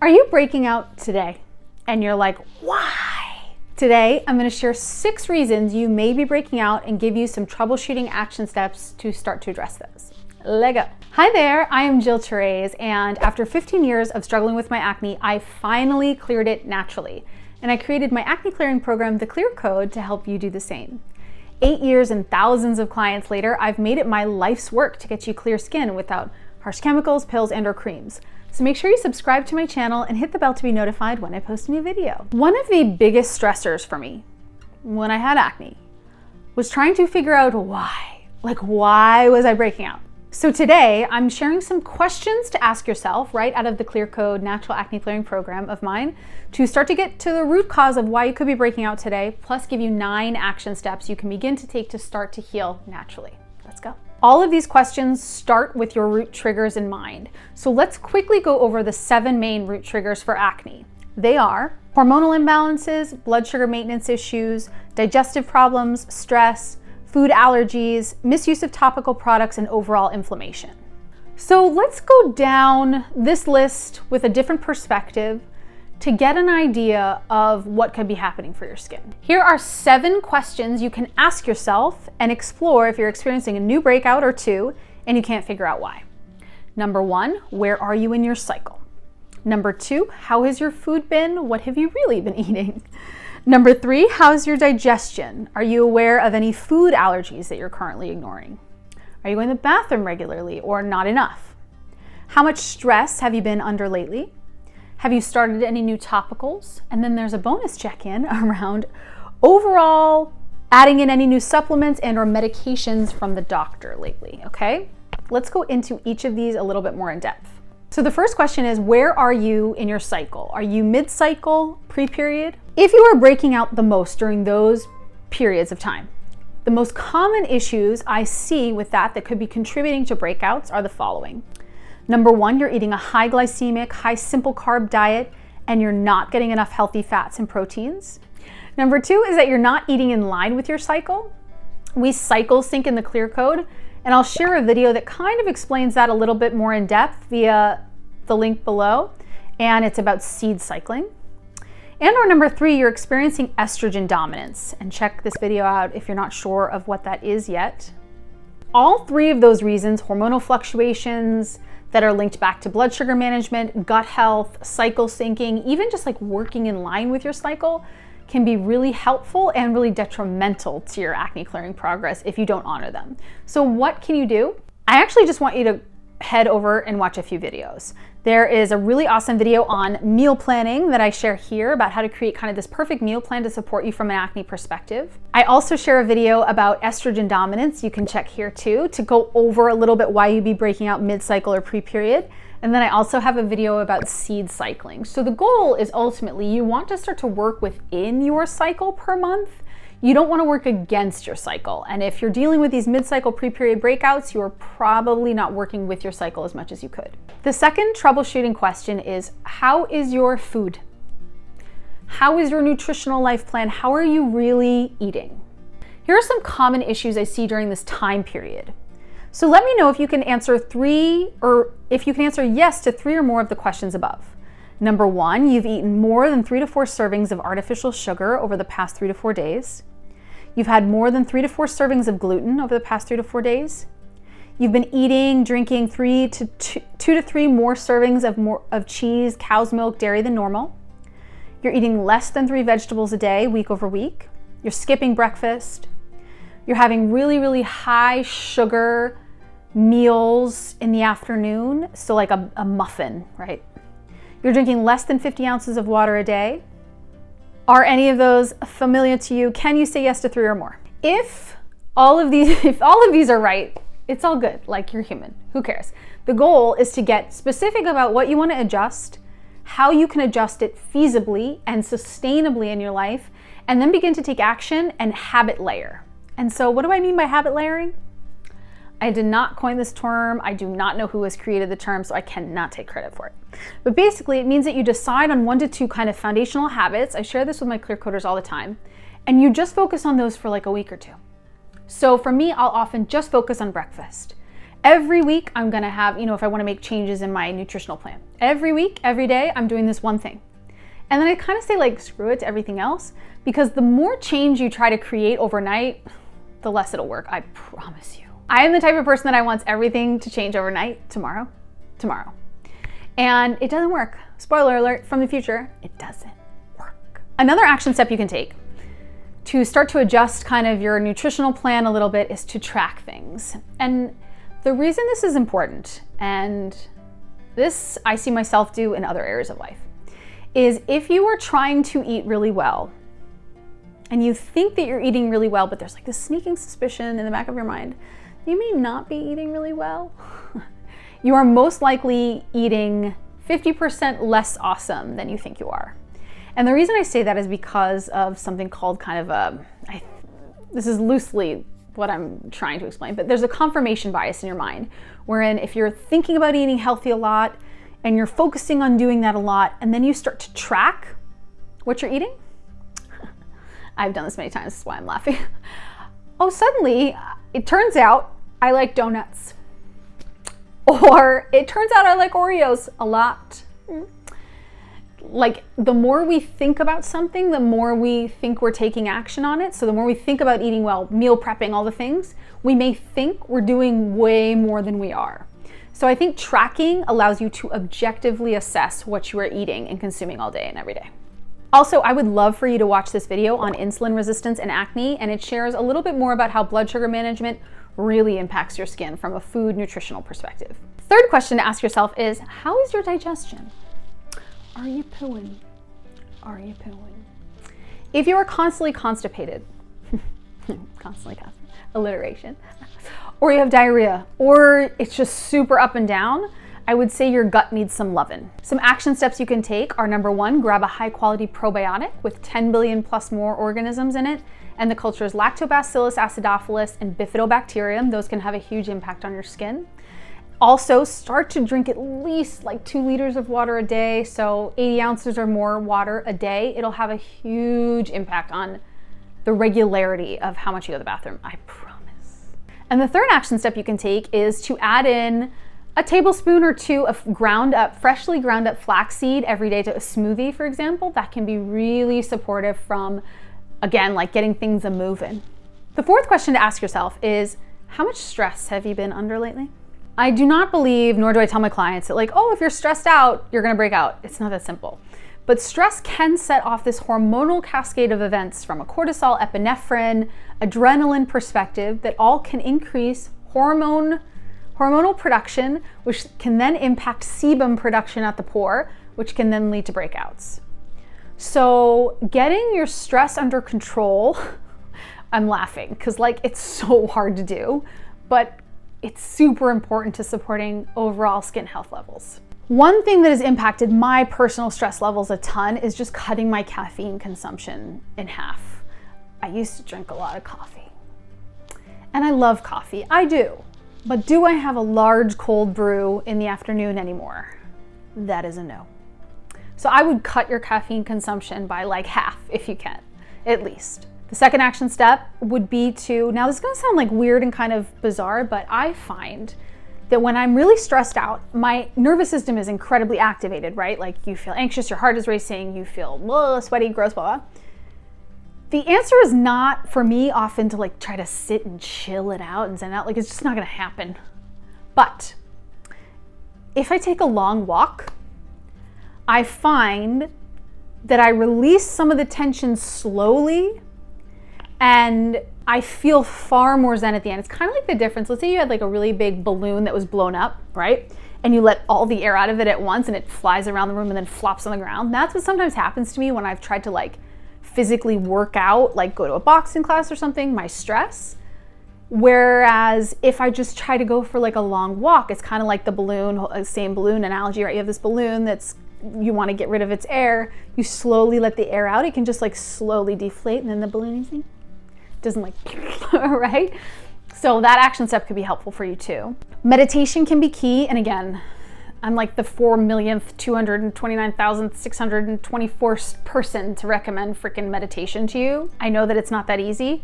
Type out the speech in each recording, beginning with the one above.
Are you breaking out today? And you're like, why? Today, I'm going to share 6 reasons you may be breaking out and give you some troubleshooting action steps to start to address those. Let go. Hi there, I am Therese, and after 15 years of struggling with my acne, I finally cleared it naturally. And I created my acne clearing program, The Clear Code, to help you do the same. 8 years and thousands of clients later, I've made it my life's work to get you clear skin without harsh chemicals, pills, and/or creams. So make sure you subscribe to my channel and hit the bell to be notified when I post a new video. One of the biggest stressors for me when I had acne was trying to figure out why. Why was I breaking out? So today, I'm sharing some questions to ask yourself right out of the Clear Code Natural Acne Clearing program of mine to start to get to the root cause of why you could be breaking out today, plus give you 9 action steps you can begin to take to start to heal naturally. Let's go. All of these questions start with your root triggers in mind. So let's quickly go over the 7 main root triggers for acne. They are hormonal imbalances, blood sugar maintenance issues, digestive problems, stress, food allergies, misuse of topical products, and overall inflammation. So let's go down this list with a different perspective to get an idea of what could be happening for your skin. Here are 7 questions you can ask yourself and explore if you're experiencing a new breakout or 2 and you can't figure out why. Number 1, where are you in your cycle? Number 2, how has your food been? What have you really been eating? Number 3, how's your digestion? Are you aware of any food allergies that you're currently ignoring? Are you going to the bathroom regularly or not enough? How much stress have you been under lately? Have you started any new topicals? And then there's a bonus check-in around overall adding in any new supplements and or medications from the doctor lately, okay? Let's go into each of these a little bit more in depth. So the first question is, where are you in your cycle? Are you mid-cycle, pre-period? If you are breaking out the most during those periods of time, the most common issues I see with that could be contributing to breakouts are the following. Number 1, you're eating a high glycemic, high simple carb diet, and you're not getting enough healthy fats and proteins. Number 2 is that you're not eating in line with your cycle. We cycle sync in the Clear Code, and I'll share a video that kind of explains that a little bit more in depth via the link below, and it's about seed cycling. And or number 3, you're experiencing estrogen dominance, and check this video out if you're not sure of what that is yet. All 3 of those reasons, hormonal fluctuations that are linked back to blood sugar management, gut health, cycle syncing, even just working in line with your cycle, can be really helpful and really detrimental to your acne clearing progress if you don't honor them. So what can you do? I actually just want you to head over and watch a few videos. There is a really awesome video on meal planning that I share here about how to create kind of this perfect meal plan to support you from an acne perspective. I also share a video about estrogen dominance you can check here too, to go over a little bit why you'd be breaking out mid-cycle or pre-period. And then I also have a video about seed cycling. So the goal is ultimately you want to start to work within your cycle per month. You don't want to work against your cycle. And if you're dealing with these mid-cycle pre-period breakouts, you're probably not working with your cycle as much as you could. The second troubleshooting question is, how is your food? How is your nutritional life plan? How are you really eating? Here are some common issues I see during this time period. So let me know if you can answer yes to 3 or more of the questions above. Number 1, you've eaten more than 3 to 4 servings of artificial sugar over the past 3 to 4 days. You've had more than 3 to 4 servings of gluten over the past 3 to 4 days. You've been drinking 2 to 3 more servings of cheese, cow's milk, dairy than normal. You're eating less than 3 vegetables a day, week over week. You're skipping breakfast. You're having really, really high sugar meals in the afternoon, so like a muffin, right? You're drinking less than 50 ounces of water a day. Are any of those familiar to you? Can you say yes to 3 or more? If all of these are right, it's all good, you're human, who cares? The goal is to get specific about what you want to adjust, how you can adjust it feasibly and sustainably in your life, and then begin to take action and habit layer. And so what do I mean by habit layering? I did not coin this term. I do not know who has created the term, so I cannot take credit for it. But basically, it means that you decide on 1 to 2 kind of foundational habits. I share this with my clear coders all the time. And you just focus on those for a week or 2. So for me, I'll often just focus on breakfast. Every week I'm gonna have, if I wanna make changes in my nutritional plan. Every week, every day, I'm doing this one thing. And then I kind of say like, screw it to everything else, because the more change you try to create overnight, the less it'll work, I promise you. I am the type of person that I want everything to change overnight, tomorrow. And it doesn't work. Spoiler alert from the future, it doesn't work. Another action step you can take to start to adjust kind of your nutritional plan a little bit is to track things. And the reason this is important, and this I see myself do in other areas of life, is if you are trying to eat really well and you think that you're eating really well, but there's like this sneaking suspicion in the back of your mind, you may not be eating really well. You are most likely eating 50% less awesome than you think you are. And the reason I say that is because of something called kind of this is loosely what I'm trying to explain, but there's a confirmation bias in your mind, wherein if you're thinking about eating healthy a lot and you're focusing on doing that a lot, and then you start to track what you're eating, I've done this many times, that's why I'm laughing. Oh, suddenly it turns out I like donuts. Or it turns out I like Oreos a lot. Like, the more we think about something, the more we think we're taking action on it. So the more we think about eating well, meal prepping, all the things, we may think we're doing way more than we are. So I think tracking allows you to objectively assess what you are eating and consuming all day and every day. Also, I would love for you to watch this video on insulin resistance and acne, and it shares a little bit more about how blood sugar management really impacts your skin from a food nutritional perspective. Third question to ask yourself is, how is your digestion? Are you pooing? Are you pooing? If you are constantly constipated, alliteration, or you have diarrhea, or it's just super up and down, I would say your gut needs some lovin'. Some action steps you can take are: number one, grab a high quality probiotic with 10 billion plus more organisms in it, and the cultures Lactobacillus acidophilus and Bifidobacterium. Those can have a huge impact on your skin. Also, start to drink at least like 2 liters of water a day, so 80 ounces or more water a day. It'll have a huge impact on the regularity of how much you go to the bathroom, I promise. And the third action step you can take is to add in a tablespoon or 2 of freshly ground up flaxseed every day to a smoothie, for example. That can be really supportive from, again, like getting things a-moving. The fourth question to ask yourself is, how much stress have you been under lately? I do not believe, nor do I tell my clients that like, oh, if you're stressed out, you're gonna break out. It's not that simple. But stress can set off this hormonal cascade of events from a cortisol, epinephrine, adrenaline perspective that all can increase hormonal production, which can then impact sebum production at the pore, which can then lead to breakouts. So getting your stress under control, I'm laughing because like it's so hard to do, but it's super important to supporting overall skin health levels. One thing that has impacted my personal stress levels a ton is just cutting my caffeine consumption in half. I used to drink a lot of coffee, and I love coffee, I do. But do I have a large cold brew in the afternoon anymore? That is a no. So I would cut your caffeine consumption by like half if you can, at least. The second action step would be to, now this is gonna sound like weird and kind of bizarre, but I find that when I'm really stressed out, my nervous system is incredibly activated, right? Like you feel anxious, your heart is racing, you feel sweaty, gross, blah, blah. The answer is not for me often to like try to sit and chill it out and zen out, like it's just not gonna happen. But if I take a long walk, I find that I release some of the tension slowly and I feel far more zen at the end. It's kind of like the difference. Let's say you had like a really big balloon that was blown up, right? And you let all the air out of it at once and it flies around the room and then flops on the ground. That's what sometimes happens to me when I've tried to like physically work out, like go to a boxing class or something, my stress. Whereas if I just try to go for like a long walk, it's kind of like the balloon, same balloon analogy, right? You have this balloon that's, you want to get rid of its air. You slowly let the air out. It can just like slowly deflate and then the balloon doesn't like, right? So that action step could be helpful for you too. Meditation can be key. And again, I'm like the 4,229,624th person to recommend freaking meditation to you. I know that it's not that easy,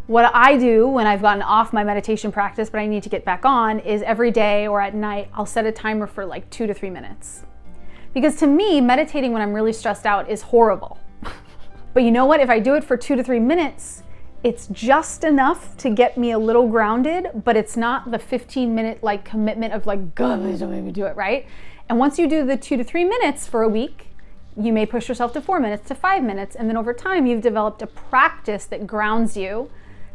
What I do when I've gotten off my meditation practice, but I need to get back on, is every day or at night, I'll set a timer for like 2 to 3 minutes. Because to me, meditating when I'm really stressed out is horrible. But you know what? If I do it for 2 to 3 minutes, it's just enough to get me a little grounded, but it's not the 15-minute like commitment of like, God, please don't make me do it, right? And once you do the 2 to 3 minutes for a week, you may push yourself to 4 minutes, to 5 minutes. And then over time, you've developed a practice that grounds you,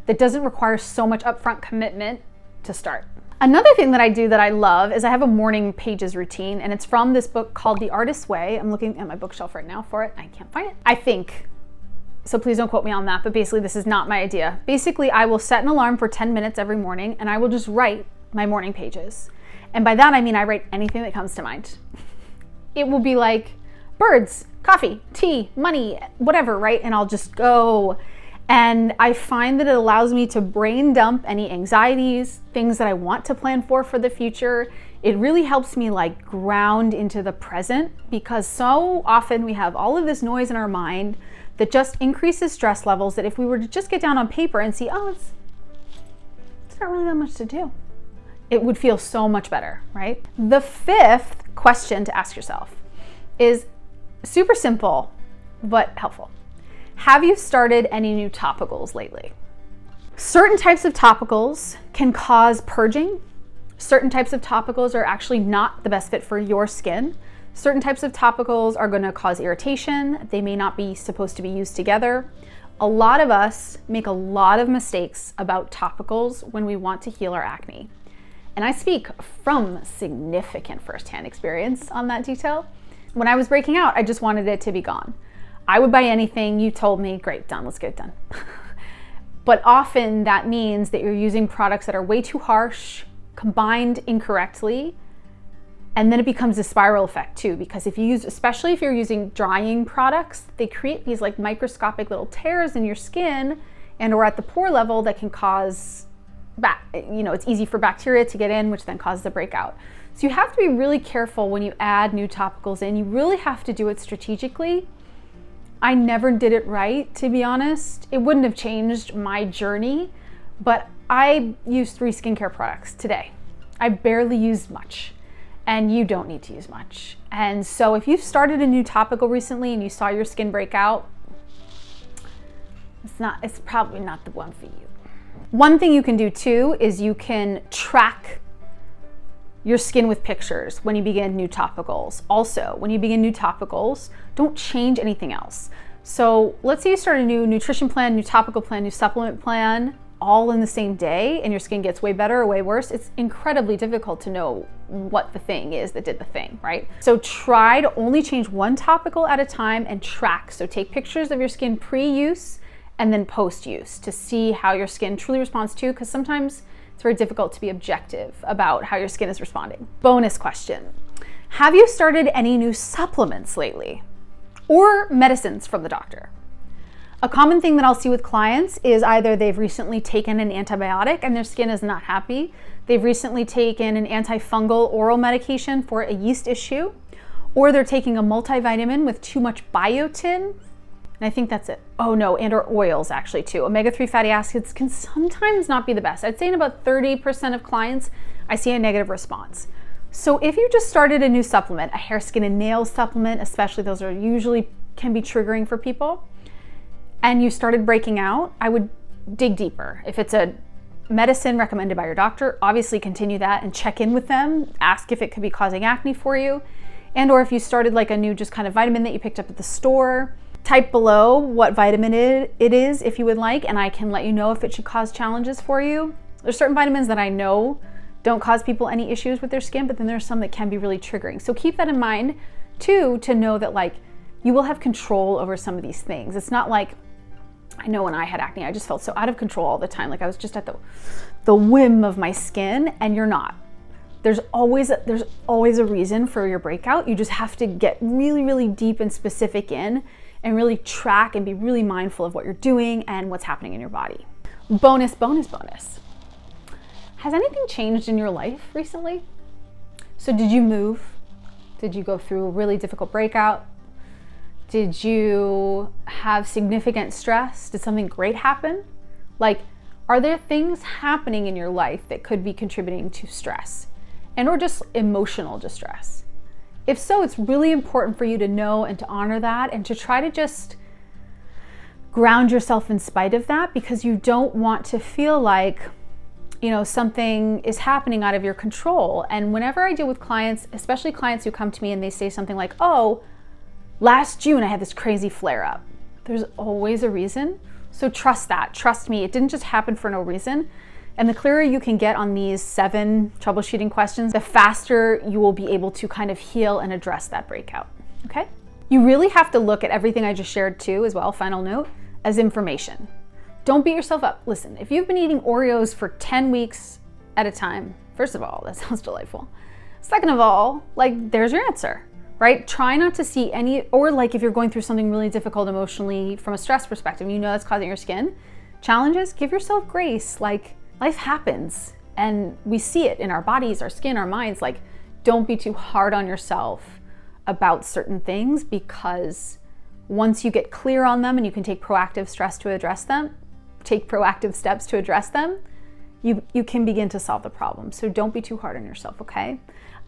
that doesn't require so much upfront commitment to start. Another thing that I do that I love is I have a morning pages routine, and it's from this book called The Artist's Way. I'm looking at my bookshelf right now for it. I can't find it. I think, so please don't quote me on that, but basically this is not my idea. Basically, I will set an alarm for 10 minutes every morning, and I will just write my morning pages. And by that, I mean I write anything that comes to mind. It will be like birds, coffee, tea, money, whatever, right? And I'll just go. And I find that it allows me to brain dump any anxieties, things that I want to plan for the future. It really helps me like ground into the present, because so often we have all of this noise in our mind that just increases stress levels, that if we were to just get down on paper and see, oh, it's not really that much to do, it would feel so much better, right? The 5th question to ask yourself is super simple, but helpful. Have you started any new topicals lately? Certain types of topicals can cause purging. Certain types of topicals are actually not the best fit for your skin. Certain types of topicals are going to cause irritation. They may not be supposed to be used together. A lot of us make a lot of mistakes about topicals when we want to heal our acne. And I speak from significant firsthand experience on that detail. When I was breaking out, I just wanted it to be gone. I would buy anything. You told me, great, done, let's get it done. But often that means that you're using products that are way too harsh, combined incorrectly, and then it becomes a spiral effect too, because if you use, especially if you're using drying products, they create these like microscopic little tears in your skin and or at the pore level that can cause, it's easy for bacteria to get in, which then causes a breakout. So you have to be really careful when you add new topicals in. You really have to do it strategically. I never did it right, to be honest. It wouldn't have changed my journey, but I use 3 skincare products today. I barely use much, and you don't need to use much. And so if you've started a new topical recently and you saw your skin break out, it's probably not the one for you. One thing you can do too is you can track your skin with pictures when you begin new topicals. Also, when you begin new topicals, don't change anything else. So let's say you start a new nutrition plan, new topical plan, new supplement plan, all in the same day, and your skin gets way better or way worse. It's incredibly difficult to know what the thing is that did the thing, right? So try to only change one topical at a time and track. So take pictures of your skin pre-use and then post-use to see how your skin truly responds to, because sometimes it's very difficult to be objective about how your skin is responding. Bonus question. Have you started any new supplements lately or medicines from the doctor? A common thing that I'll see with clients is either they've recently taken an antibiotic and their skin is not happy. They've recently taken an antifungal oral medication for a yeast issue, or they're taking a multivitamin with too much biotin. And I think that's it. Oh no, and or oils actually too. Omega-3 fatty acids can sometimes not be the best. I'd say in about 30% of clients, I see a negative response. So if you just started a new supplement, a hair, skin, and nail supplement, especially those are usually can be triggering for people, and you started breaking out, I would dig deeper. If it's a medicine recommended by your doctor, obviously continue that and check in with them. Ask if it could be causing acne for you. And or if you started like a new just kind of vitamin that you picked up at the store, type below what vitamin it is if you would like, and I can let you know if it should cause challenges for you. There's certain vitamins that I know don't cause people any issues with their skin, but then there's some that can be really triggering. So keep that in mind too, to know that like you will have control over some of these things. It's not like, I know when I had acne, I just felt so out of control all the time. Like I was just at the whim of my skin, and you're not. There's always a reason for your breakout. You just have to get really, really deep and specific in and really track and be really mindful of what you're doing and what's happening in your body. Bonus. Has anything changed in your life recently? So did you move? Did you go through a really difficult breakout? Did you have significant stress? Did something great happen? Like, Are there things happening in your life that could be contributing to stress and or just emotional distress? If so, it's really important for you to know and to honor that and to try to just ground yourself in spite of that, because you don't want to feel like, you know, something is happening out of your control. And whenever I deal with clients, especially clients who come to me and they say something like, oh, last June I had this crazy flare up. There's always a reason. So trust that, trust me, it didn't just happen for no reason. And the clearer you can get on these 7 troubleshooting questions, the faster you will be able to kind of heal and address that breakout, okay? You really have to look at everything I just shared too, as well, final note, as information. Don't beat yourself up. Listen, if you've been eating Oreos for 10 weeks at a time, first of all, that sounds delightful. Second of all, like, there's your answer, right? Try not to see any, or like if you're going through something really difficult emotionally from a stress perspective, you know that's causing your skin challenges, give yourself grace. Like, life happens and we see it in our bodies, our skin, our minds. Like, don't be too hard on yourself about certain things, because once you get clear on them and you can take proactive steps to address them, you can begin to solve the problem. So don't be too hard on yourself, okay?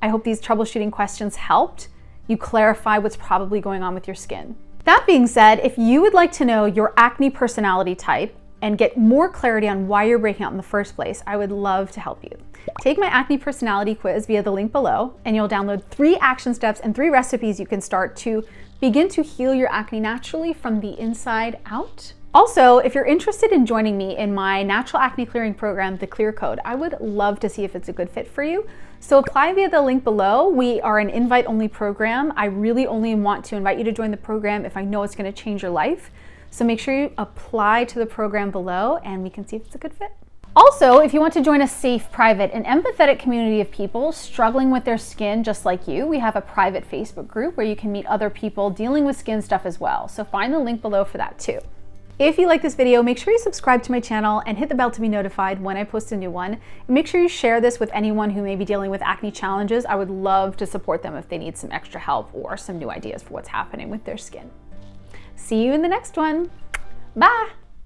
I hope these troubleshooting questions helped you clarify what's probably going on with your skin. That being said, if you would like to know your acne personality type and get more clarity on why you're breaking out in the first place, I would love to help you. Take my acne personality quiz via the link below, and you'll download 3 action steps and 3 recipes you can start to begin to heal your acne naturally from the inside out. Also, if you're interested in joining me in my natural acne clearing program, The Clear Code, I would love to see if it's a good fit for you. So apply via the link below. We are an invite-only program. I really only want to invite you to join the program if I know it's going to change your life. So make sure you apply to the program below and we can see if it's a good fit. Also, if you want to join a safe, private, and empathetic community of people struggling with their skin just like you, we have a private Facebook group where you can meet other people dealing with skin stuff as well. So find the link below for that too. If you like this video, make sure you subscribe to my channel and hit the bell to be notified when I post a new one. And make sure you share this with anyone who may be dealing with acne challenges. I would love to support them if they need some extra help or some new ideas for what's happening with their skin. See you in the next one. Bye.